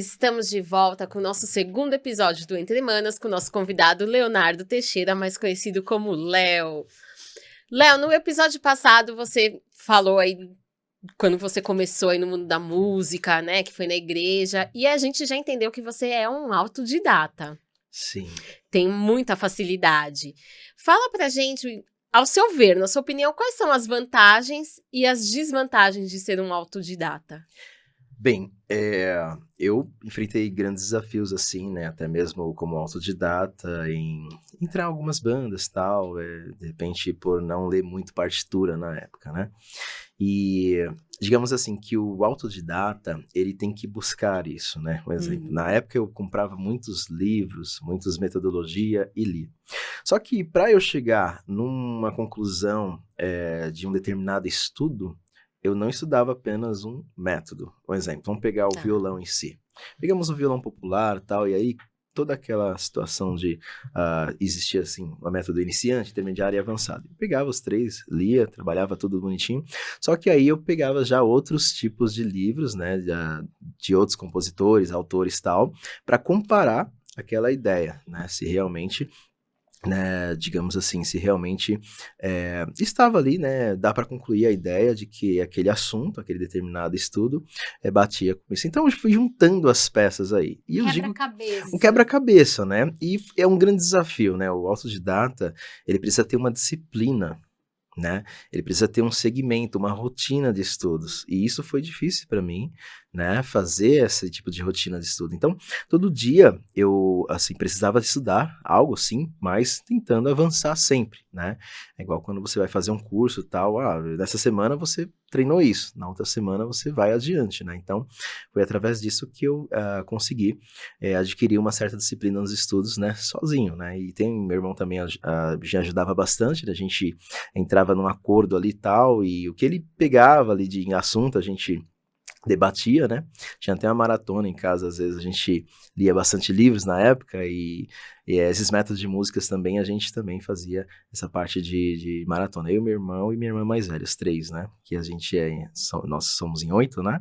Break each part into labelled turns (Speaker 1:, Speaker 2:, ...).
Speaker 1: Estamos de volta com o nosso segundo episódio do Entre Manas, com o nosso convidado Leonardo Teixeira, mais conhecido como Léo. Léo, no episódio passado você falou aí quando você começou aí no mundo da música, né, que foi na igreja, e a gente já entendeu que você é um autodidata.
Speaker 2: Sim.
Speaker 1: Tem muita facilidade. Fala pra gente, ao seu ver, na sua opinião, quais são as vantagens e as desvantagens de ser um autodidata?
Speaker 2: Bem, eu enfrentei grandes desafios assim, né, até mesmo como autodidata, em entrar em algumas bandas e tal, de repente por não ler muito partitura na época, né, e digamos assim que o autodidata, ele tem que buscar isso, né, por exemplo, na época eu comprava muitos livros, muitas metodologia e li. Só que para eu chegar numa conclusão de um determinado estudo, eu não estudava apenas um método. Um exemplo, vamos pegar o violão em si. Pegamos um violão popular e tal, e aí toda aquela situação de existir assim, um método iniciante, intermediário e avançado. Eu pegava os três, lia, trabalhava tudo bonitinho, só que aí eu pegava já outros tipos de livros, né, de outros compositores, autores e tal, para comparar aquela ideia, né, se realmente... né, digamos assim, se realmente estava ali, né, dá para concluir a ideia de que aquele assunto, aquele determinado estudo, batia com isso. Então eu fui juntando as peças aí. E eu digo, um quebra-cabeça, né, e é um grande desafio, né, o autodidata, ele precisa ter uma disciplina, né? Ele precisa ter um segmento, uma rotina de estudos, e isso foi difícil para mim, né, fazer esse tipo de rotina de estudo. Então, todo dia eu, assim, precisava estudar algo, sim, mas tentando avançar sempre, né? É igual quando você vai fazer um curso e tal, nessa semana você treinou isso, na outra semana você vai adiante, né? Então, foi através disso que eu consegui adquirir uma certa disciplina nos estudos, né, sozinho, né? E meu irmão também me ajudava bastante, né? A gente entrava num acordo ali e tal, e o que ele pegava ali de assunto, a gente debatia, né? Tinha até uma maratona em casa, às vezes a gente lia bastante livros na época, e esses métodos de músicas também, a gente também fazia essa parte de maratona. Eu, meu irmão e minha irmã mais velha, os três, né? Que a gente nós somos em 8, né?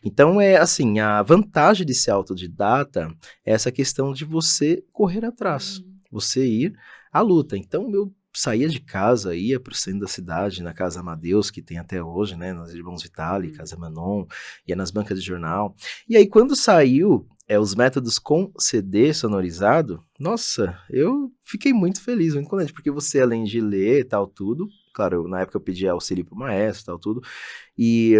Speaker 2: Então, assim, a vantagem de ser autodidata é essa questão de você correr atrás, você ir à luta. Então, eu saía de casa, ia para o centro da cidade, na Casa Amadeus, que tem até hoje, né, nas Irmãos Vitali, Casa Manon, ia nas bancas de jornal. E aí, quando saiu os métodos com CD sonorizado, nossa, eu fiquei muito feliz, muito contente, porque você, além de ler e tal, tudo, claro, na época eu pedia auxílio pro maestro e tal, tudo, e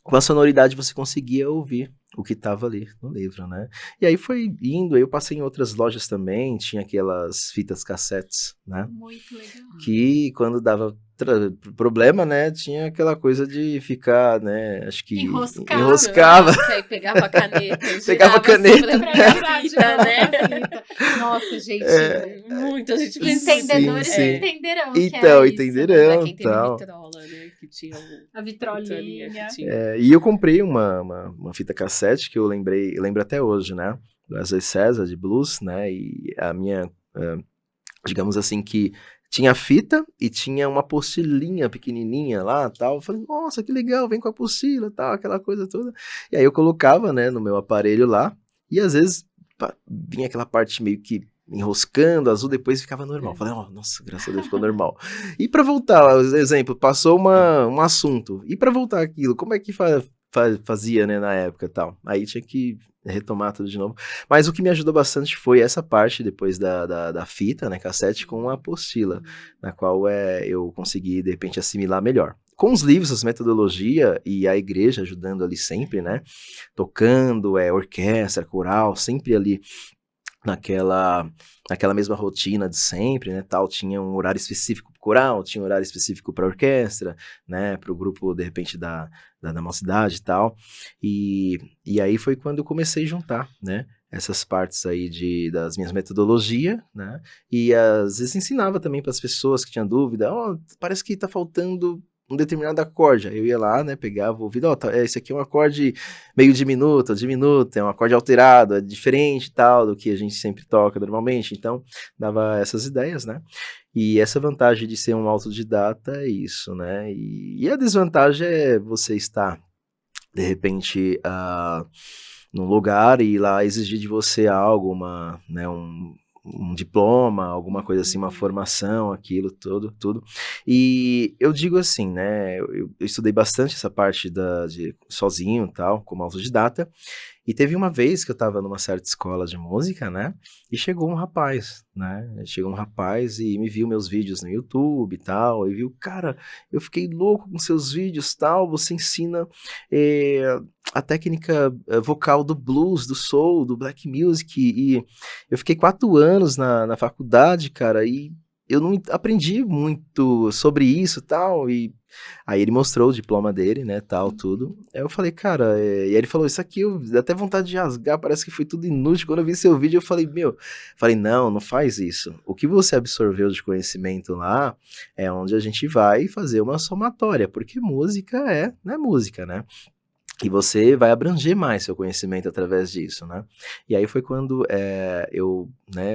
Speaker 2: com a sonoridade você conseguia ouvir o que estava ali no livro, né? E aí foi indo, eu passei em outras lojas também, tinha aquelas fitas cassetes, né?
Speaker 3: Muito legal.
Speaker 2: Que quando dava problema, né, tinha aquela coisa de ficar, né, acho que enroscava.
Speaker 1: Que aí pegava a caneta e
Speaker 2: pegava a caneta.
Speaker 1: A fita, né?
Speaker 3: Nossa, gente.
Speaker 1: Muita gente
Speaker 3: entendedores
Speaker 2: sim.
Speaker 3: entenderão
Speaker 2: Então,
Speaker 3: que é isso,
Speaker 2: entenderão,
Speaker 1: né? Pra quem teve
Speaker 2: tal.
Speaker 1: vitrola, né? Que tinha
Speaker 3: a vitrolinha.
Speaker 2: E eu comprei uma fita cassete que eu lembro até hoje, né? Do Wesley César, de blues, né? E a minha, digamos assim, que tinha fita e tinha uma apostilinha pequenininha lá, tal. Eu falei, nossa, que legal, vem com a apostila, tal, aquela coisa toda. E aí eu colocava, né, no meu aparelho lá, e às vezes vinha aquela parte meio que enroscando, azul, depois ficava normal. Falei, nossa, graças a Deus ficou normal. E para voltar, por exemplo, passou um assunto, e para voltar aquilo, como é que fazia, né, na época e tal? Aí tinha que retomar tudo de novo. Mas o que me ajudou bastante foi essa parte, depois da fita, né, cassete, com a apostila, na qual eu consegui, de repente, assimilar melhor. Com os livros, as metodologia e a igreja ajudando ali sempre, né, tocando, orquestra, coral, sempre ali naquela mesma rotina de sempre, né, tal, tinha um horário específico para coral, tinha um horário específico para orquestra, né, para o grupo, de repente, da mocidade e tal, e aí foi quando eu comecei a juntar, né, essas partes aí das minhas metodologias, né, e às vezes ensinava também para as pessoas que tinham dúvida, parece que está faltando um determinado acorde, aí eu ia lá, né, pegava o ouvido, esse aqui é um acorde meio diminuto, é um acorde alterado, é diferente e tal, do que a gente sempre toca normalmente, então dava essas ideias, né, e essa vantagem de ser um autodidata é isso, né, e a desvantagem é você estar, de repente, num lugar e lá exigir de você algo, né, um diploma, alguma coisa assim, uma formação, aquilo, tudo. E eu digo assim, né, eu estudei bastante essa parte de sozinho e tal, como autodidata, e teve uma vez que eu tava numa certa escola de música, né, e chegou um rapaz, e me viu meus vídeos no YouTube e tal, e viu, cara, eu fiquei louco com seus vídeos tal, você ensina a técnica vocal do blues, do soul, do black music, e eu fiquei 4 anos na faculdade, cara, e eu não aprendi muito sobre isso e tal, e aí ele mostrou o diploma dele, né, tal, tudo. Aí eu falei, cara, e aí ele falou, isso aqui eu dá até vontade de rasgar, parece que foi tudo inútil. Quando eu vi seu vídeo, eu falei, não faz isso. O que você absorveu de conhecimento lá é onde a gente vai fazer uma somatória, porque música não é música, né? E você vai abranger mais seu conhecimento através disso, né? E aí foi quando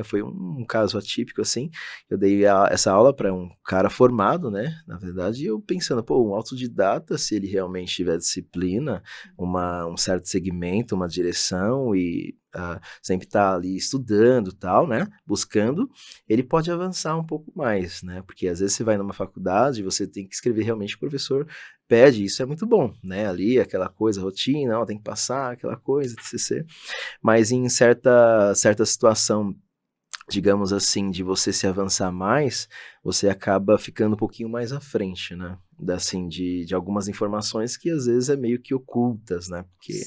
Speaker 2: foi um caso atípico, assim, eu dei essa aula para um cara formado, né? Na verdade, e eu pensando, um autodidata, se ele realmente tiver disciplina, um certo segmento, uma direção e sempre tá ali estudando e tal, né? Buscando, ele pode avançar um pouco mais, né? Porque às vezes você vai numa faculdade, você tem que escrever realmente o professor pede, isso é muito bom, né? Ali, aquela coisa, rotina, tem que passar, aquela coisa, TCC. Mas em certa situação, digamos assim, de você se avançar mais, você acaba ficando um pouquinho mais à frente, né? Assim, de algumas informações que às vezes é meio que ocultas, né? Porque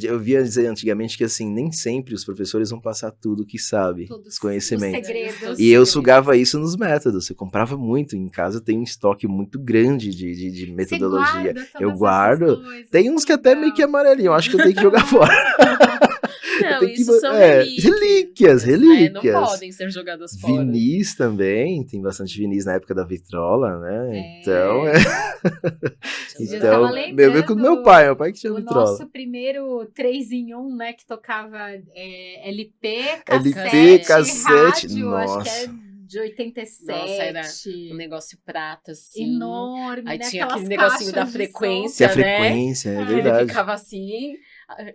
Speaker 2: eu via dizer antigamente que assim, nem sempre os professores vão passar tudo que sabe, os conhecimentos.
Speaker 3: Os segredos.
Speaker 2: E eu sugava isso nos métodos, eu comprava muito, em casa tem um estoque muito grande de metodologia. Eu guardo, tem uns que até meio que amarelinham, acho que eu tenho que jogar fora.
Speaker 1: Não, isso são relíquias.
Speaker 2: Relíquias.
Speaker 1: Não podem ser jogadas fora.
Speaker 2: Vinis também, tem bastante vinis na época da vitrola, né? Então,
Speaker 3: então
Speaker 2: meu pai que tinha vitrola.
Speaker 3: O nosso primeiro 3 em 1, né, que tocava LP,
Speaker 2: cassete,
Speaker 3: rádio,
Speaker 2: nossa.
Speaker 3: Acho que é de 87.
Speaker 1: Nossa, era um negócio prata, assim.
Speaker 3: Enorme,
Speaker 1: aí
Speaker 3: né?
Speaker 1: tinha
Speaker 3: aquelas
Speaker 1: aquele negocinho da frequência,
Speaker 2: a frequência,
Speaker 1: né?
Speaker 2: é verdade.
Speaker 1: Ele ficava assim...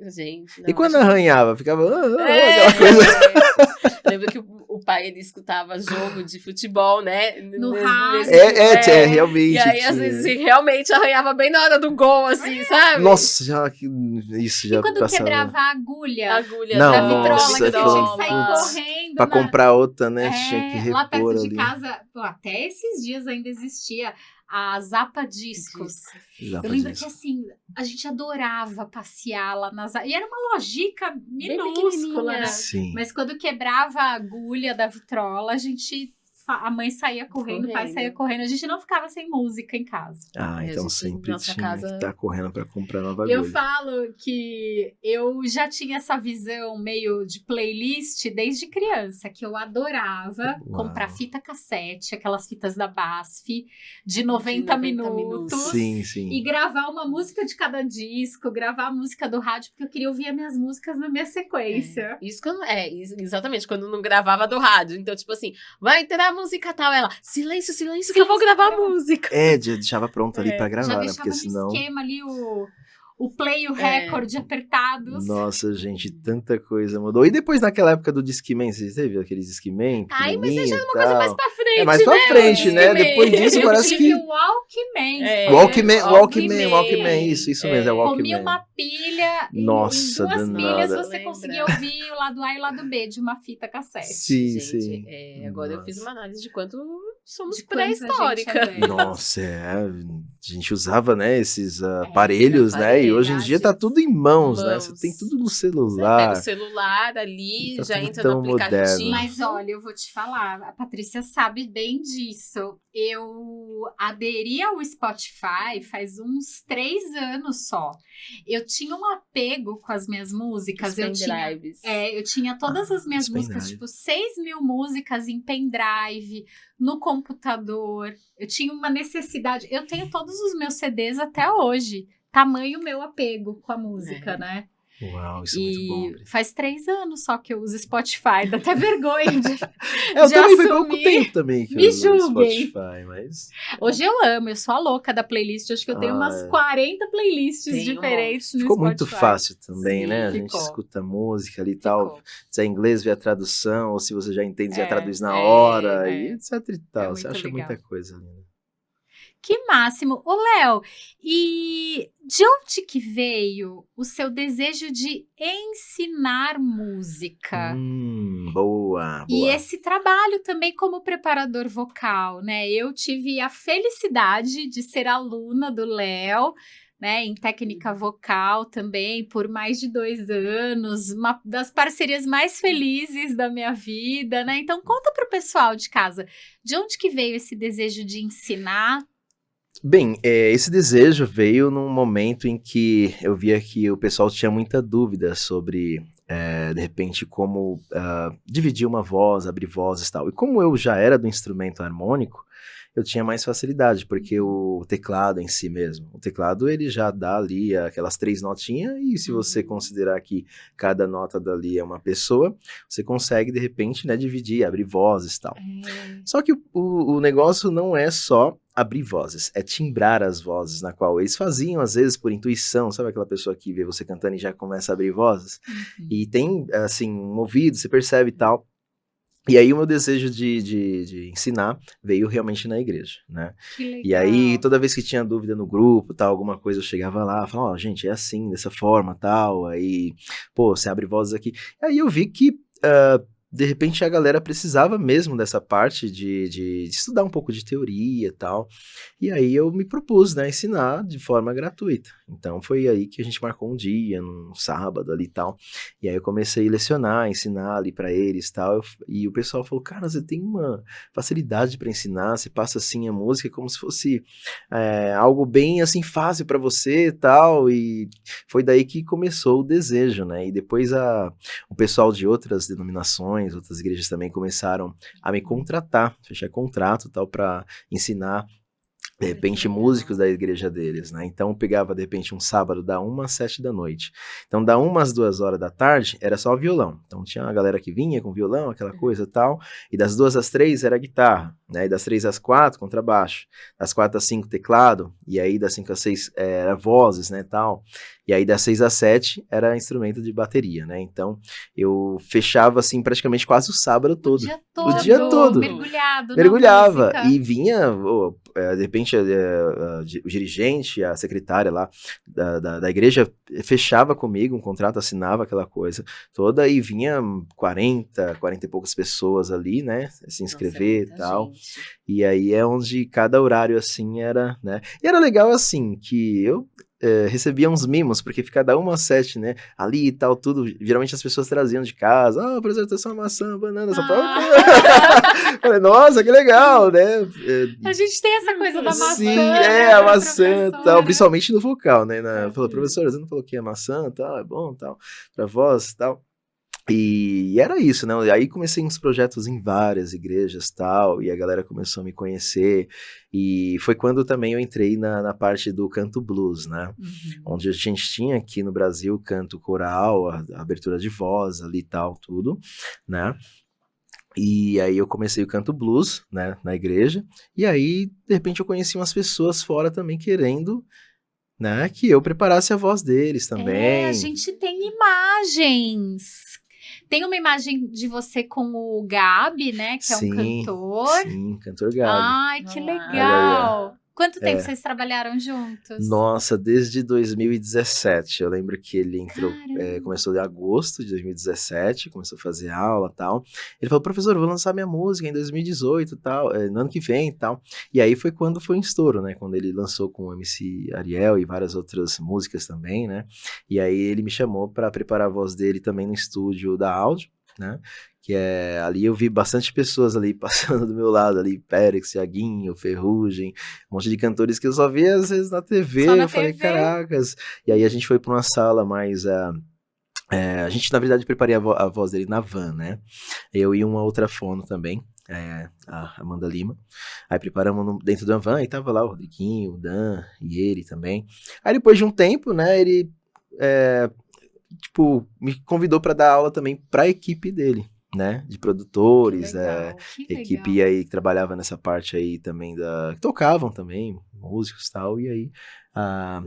Speaker 1: Gente, não,
Speaker 2: e quando arranhava, ficava
Speaker 1: aquela coisa. Lembro que o pai, ele escutava jogo de futebol, né?
Speaker 3: No rádio.
Speaker 2: Realmente.
Speaker 1: E aí, às vezes, realmente arranhava bem na hora do gol, assim, sabe?
Speaker 2: Nossa, isso já
Speaker 3: e quando
Speaker 2: passava.
Speaker 3: quebrava a agulha
Speaker 1: não,
Speaker 3: da vitrola,
Speaker 2: nossa,
Speaker 3: que você tinha que sair correndo.
Speaker 2: Pra comprar outra, né? Tinha que repor
Speaker 3: lá perto
Speaker 2: ali.
Speaker 3: de casa, até esses dias ainda existia a Zapa Discos. Eu lembro que assim, a gente adorava passear lá nas... E era uma lojica minúscula, né?
Speaker 2: Sim.
Speaker 3: Mas quando quebrava a agulha da vitrola, a mãe saía correndo, o pai saía correndo. A gente não ficava sem música em casa.
Speaker 2: Então sempre tinha que estar correndo para comprar nova agulha.
Speaker 3: Eu falo que eu já tinha essa visão meio de playlist desde criança, que eu adorava comprar fita cassete, aquelas fitas da BASF, de 90 minutos.
Speaker 2: Sim.
Speaker 3: E gravar uma música de cada disco, gravar a música do rádio, porque eu queria ouvir as minhas músicas na minha sequência.
Speaker 1: Exatamente, quando não gravava do rádio. Então, tipo assim, vai entrar música tal, ela, silêncio, que eu vou gravar a música.
Speaker 2: Deixava pronto ali pra gravar,
Speaker 3: já
Speaker 2: né?
Speaker 3: deixava
Speaker 2: Porque senão...
Speaker 3: no esquema ali o play e o record apertados.
Speaker 2: Nossa, gente, tanta coisa mudou. E depois naquela época do Discman, você teve aqueles Discman?
Speaker 1: Mas aí já era uma coisa mais pra frente,
Speaker 2: mais pra frente, né? Depois disso parece que...
Speaker 3: o Walkman.
Speaker 2: Walkman, isso mesmo, é o Walkman.
Speaker 3: Comia uma pilha,
Speaker 2: nossa,
Speaker 3: em 2 pilhas você conseguia ouvir o lado A e o lado B de uma fita cassete.
Speaker 2: Sim.
Speaker 1: Agora eu fiz uma análise de quanto somos
Speaker 3: pré-histórica.
Speaker 2: Nossa, a gente usava, né, esses aparelhos, né? E hoje em dia tá tudo em mãos, né? Você tem tudo no celular.
Speaker 1: Você pega o celular ali, já entra no aplicativo.
Speaker 2: Moderno.
Speaker 3: Mas olha, eu vou te falar, a Patrícia sabe bem disso. Eu aderi ao Spotify faz uns 3 anos só. Eu tinha um apego com as minhas músicas. Eu tinha todas as minhas músicas, tipo 6.000 músicas em pendrive, no computador. Eu tinha uma necessidade. Eu tenho todos os meus CDs até hoje. Tamanho meu apego com a música, né?
Speaker 2: Uau, isso é muito bom.
Speaker 3: E faz 3 anos só que eu uso Spotify, dá até vergonha de
Speaker 2: Eu
Speaker 3: de
Speaker 2: também foi pouco
Speaker 3: assumir.
Speaker 2: tempo também que
Speaker 3: Me
Speaker 2: eu uso o
Speaker 3: julguem.
Speaker 2: Spotify, mas...
Speaker 3: Hoje eu amo, eu sou a louca da playlist, acho que eu tenho umas 40 playlists
Speaker 1: Tem um
Speaker 3: diferentes no
Speaker 2: Ficou
Speaker 3: Spotify.
Speaker 2: muito fácil também,
Speaker 3: Sim,
Speaker 2: né? A gente
Speaker 3: ficou.
Speaker 2: escuta música ali e tal.
Speaker 3: Ficou.
Speaker 2: Se é inglês, vê a tradução, ou se você já entende, já traduz na
Speaker 3: É,
Speaker 2: hora,
Speaker 3: é.
Speaker 2: e etc e tal. Você
Speaker 3: muito
Speaker 2: acha
Speaker 3: legal.
Speaker 2: muita coisa ali, né?
Speaker 3: Que máximo. Ô, Léo, e de onde que veio o seu desejo de ensinar música?
Speaker 2: Boa,
Speaker 3: E
Speaker 2: boa.
Speaker 3: esse trabalho também como preparador vocal, né? Eu tive a felicidade de ser aluna do Léo, né, em técnica vocal também, por mais de 2 anos, uma das parcerias mais felizes da minha vida, né? Então, conta para o pessoal de casa, de onde que veio esse desejo de ensinar?
Speaker 2: Bem, esse desejo veio num momento em que eu via que o pessoal tinha muita dúvida sobre, de repente, como dividir uma voz, abrir vozes e tal. E como eu já era do instrumento harmônico, eu tinha mais facilidade, porque o teclado em si mesmo, o teclado ele já dá ali aquelas 3 notinhas, e se você considerar que cada nota dali é uma pessoa, você consegue, de repente, né, dividir, abrir vozes e tal. Só que o negócio não é só abrir vozes, é timbrar as vozes, na qual eles faziam, às vezes, por intuição, sabe aquela pessoa que vê você cantando e já começa a abrir vozes? E tem, assim, um ouvido, você percebe e tal. E aí o meu desejo de ensinar veio realmente na igreja, né?
Speaker 3: Que legal.
Speaker 2: E aí, toda vez que tinha dúvida no grupo, tal, alguma coisa, eu chegava lá, falava, ó, gente, é assim, dessa forma, tal, aí, pô, você abre vozes aqui. Aí eu vi que, de repente, a galera precisava mesmo dessa parte de estudar um pouco de teoria e tal. E aí eu me propus, né, ensinar de forma gratuita. Então foi aí que a gente marcou um dia, num sábado ali e tal. E aí eu comecei a lecionar, ensinar ali pra eles e tal. E o pessoal falou, cara, você tem uma facilidade pra ensinar, você passa assim a música como se fosse algo bem assim fácil pra você e tal. E foi daí que começou o desejo, né? E depois o pessoal de outras denominações, outras igrejas também começaram a me contratar, fechar contrato e tal, pra ensinar, de repente, músicos da igreja deles, né? Então, eu pegava, de repente, um sábado da 1 às 7 da noite. Então, da 1 às 2 horas da tarde, era só violão. Então, tinha uma galera que vinha com violão, aquela coisa e tal. E das 2 às 3 era guitarra, né? E das 3 às 4, contrabaixo. Das 4 às 5, teclado. E aí, das 5 às 6, era vozes, né, tal. E aí, das 6 às 7, era instrumento de bateria, né? Então, eu fechava, assim, praticamente quase o sábado todo.
Speaker 3: O dia todo.
Speaker 2: Mergulhava.
Speaker 3: Na música.
Speaker 2: E vinha, de repente, o dirigente, a secretária lá da igreja fechava comigo um contrato, assinava aquela coisa toda, e vinha 40 e poucas pessoas ali, né, se inscrever e tal.
Speaker 1: Gente.
Speaker 2: E aí é onde cada horário, assim, era, né, e era legal, assim, que eu recebia uns mimos, porque fica da 1 às 7, né, ali e tal, tudo, geralmente as pessoas traziam de casa, apresentação, maçã, banana, essa Falei, nossa, que legal, né?
Speaker 3: A gente tem essa coisa da maçã.
Speaker 2: Sim,
Speaker 3: né,
Speaker 2: a
Speaker 3: da
Speaker 2: maçã,
Speaker 3: professora.
Speaker 2: tal, principalmente no vocal, né? Falou, professora, você não falou que é maçã, tal, é bom, tal, pra voz, tal. E era isso, né? Aí comecei uns projetos em várias igrejas, tal, e a galera começou a me conhecer, e foi quando também eu entrei na parte do canto blues, né? Onde a gente tinha aqui no Brasil canto coral, a abertura de voz ali e tal, tudo, né? E aí eu comecei o canto blues, né, na igreja, e aí, de repente, eu conheci umas pessoas fora também querendo, né, que eu preparasse a voz deles também.
Speaker 3: A gente tem imagens. Tem uma imagem de você com o Gabi, né, que é um cantor.
Speaker 2: Sim, cantor Gabi.
Speaker 3: Ai, que
Speaker 1: Ah,
Speaker 3: legal. Quanto tempo vocês trabalharam juntos?
Speaker 2: Nossa, desde 2017. Eu lembro que ele entrou,
Speaker 3: Caramba.
Speaker 2: começou em agosto de 2017, começou a fazer aula e tal. Ele falou, professor, eu vou lançar minha música em 2018 e tal, no ano que vem e tal. E aí foi quando foi um estouro, né? Quando ele lançou com o MC Ariel e várias outras músicas também, né? E aí ele me chamou para preparar a voz dele também no estúdio da Áudio, né? Que ali eu vi bastante pessoas ali passando do meu lado, ali, Pérex, Thiaguinho, Ferrugem, um monte de cantores que eu só via às vezes na TV,
Speaker 3: Só na
Speaker 2: eu falei,
Speaker 3: TV?
Speaker 2: caracas. E aí a gente foi para uma sala mais, a gente na verdade preparei a voz dele na van, né, eu e uma outra fono também, a Amanda Lima, aí preparamos dentro da van, e tava lá o Rodriguinho, o Dan, e ele também. Aí depois de um tempo, né, ele tipo, me convidou para dar aula também para a equipe dele, né? De produtores,
Speaker 3: Que
Speaker 2: equipe
Speaker 3: legal.
Speaker 2: aí que trabalhava nessa parte aí também que tocavam também, músicos e tal, e aí,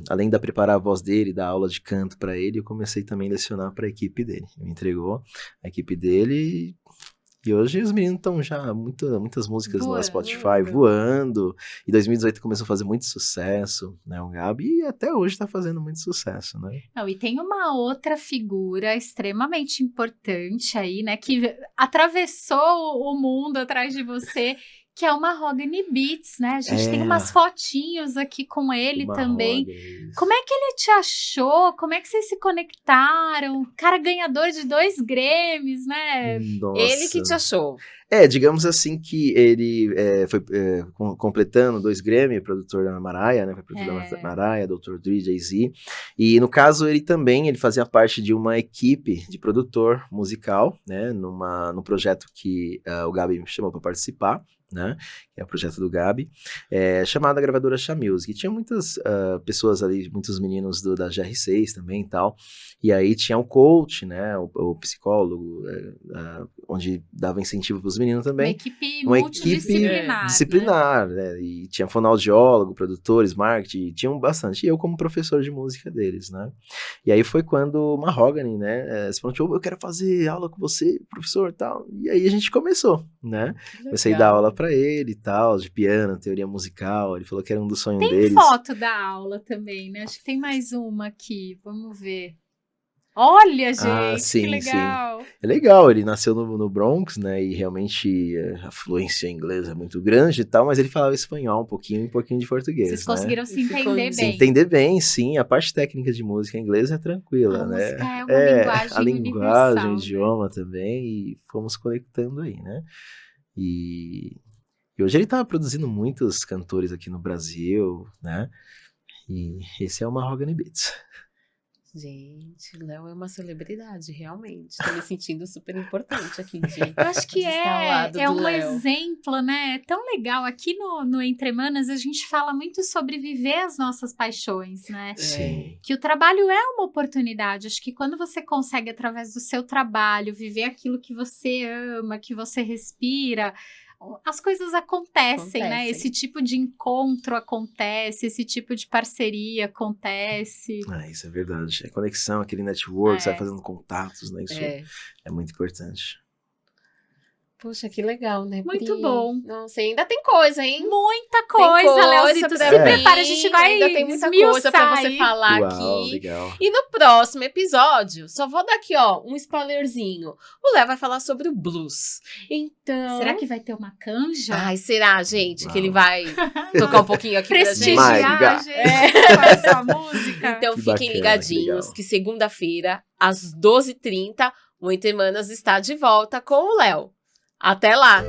Speaker 2: além de preparar a voz dele, dar aula de canto para ele, eu comecei também a lecionar para a equipe dele. Me entregou a equipe dele e hoje os meninos estão já muitas músicas no
Speaker 3: Voando.
Speaker 2: Spotify voando. Em 2018 começou a fazer muito sucesso, né? O Gabi, e até hoje está fazendo muito sucesso, né?
Speaker 3: Não, e tem uma outra figura extremamente importante aí, né? Que atravessou o mundo atrás de você, que é o Mahogany Beats, né? A gente tem umas fotinhos aqui com ele também. Como é que ele te achou? Como é que vocês se conectaram? Cara ganhador de 2 Grammys, né?
Speaker 2: Nossa.
Speaker 1: Ele que te achou.
Speaker 2: Digamos assim que ele foi completando 2 Grammy, produtor da Mariah, né? Foi produtor da Mariah, Dr. Dre, Jay-Z. E no caso, ele fazia parte de uma equipe de produtor musical, né? No projeto que o Gabi me chamou para participar, né? Que é o projeto do Gabi, chamada Gravadora Cha Music. E tinha muitas pessoas ali, muitos meninos da GR6 também e tal. E aí tinha o coach, né? O psicólogo, onde dava incentivo para os meninos também.
Speaker 3: Uma equipe
Speaker 2: multidisciplinar, né? E tinha fonoaudiólogo, produtores, marketing, tinham bastante. E eu como professor de música deles, né? E aí foi quando o Mahogany, né? Se falou, eu quero fazer aula com você, professor, tal. E aí a gente começou, né? Comecei a dar aula pra ele e tal, de piano, teoria musical. Ele falou que era um dos sonhos deles.
Speaker 3: Tem foto da aula também, né? Acho que tem mais uma aqui, vamos ver. Olha, gente,
Speaker 2: sim,
Speaker 3: que legal.
Speaker 2: Sim. É legal, ele nasceu no Bronx, né, e realmente a fluência inglesa é muito grande e tal, mas ele falava espanhol um pouquinho de português,
Speaker 3: Vocês conseguiram se entender bem.
Speaker 2: Se entender bem, sim, a parte técnica de música inglesa é tranquila, né.
Speaker 3: Música é uma linguagem
Speaker 2: a linguagem,
Speaker 3: universal,
Speaker 2: o idioma também, e fomos conectando aí, né. E hoje ele tá produzindo muitos cantores aqui no Brasil, né, e esse é o Mahogany Beats.
Speaker 1: Gente, Léo é uma celebridade, realmente. Tô me sentindo super importante aqui.
Speaker 3: Eu acho que é um exemplo, né? É tão legal. Aqui no Entre Manas, a gente fala muito sobre viver as nossas paixões, né?
Speaker 2: Sim.
Speaker 3: Que o trabalho é uma oportunidade. Acho que quando você consegue, através do seu trabalho, viver aquilo que você ama, que você respira, as coisas acontecem, né? Esse tipo de encontro acontece, esse tipo de parceria acontece.
Speaker 2: Isso é verdade. A conexão, aquele network, você vai fazendo contatos, né? Isso é muito importante.
Speaker 1: Poxa, que legal, né?
Speaker 3: Muito bom.
Speaker 1: Nossa, ainda tem coisa, hein?
Speaker 3: Muita coisa, Leozito. Se prepara, a gente vai
Speaker 1: ainda tem muita coisa pra você falar aqui.
Speaker 2: Legal.
Speaker 1: E no próximo episódio, só vou dar aqui, ó, um spoilerzinho. O Léo vai falar sobre o blues. Então...
Speaker 3: Será que vai ter uma canja?
Speaker 1: Ai, será, gente, que ele vai tocar um pouquinho aqui
Speaker 3: prestigiar a gente com essa música?
Speaker 1: Então fiquem ligadinhos que segunda-feira, às 12h30, o Entre Manas está de volta com o Léo. Até lá!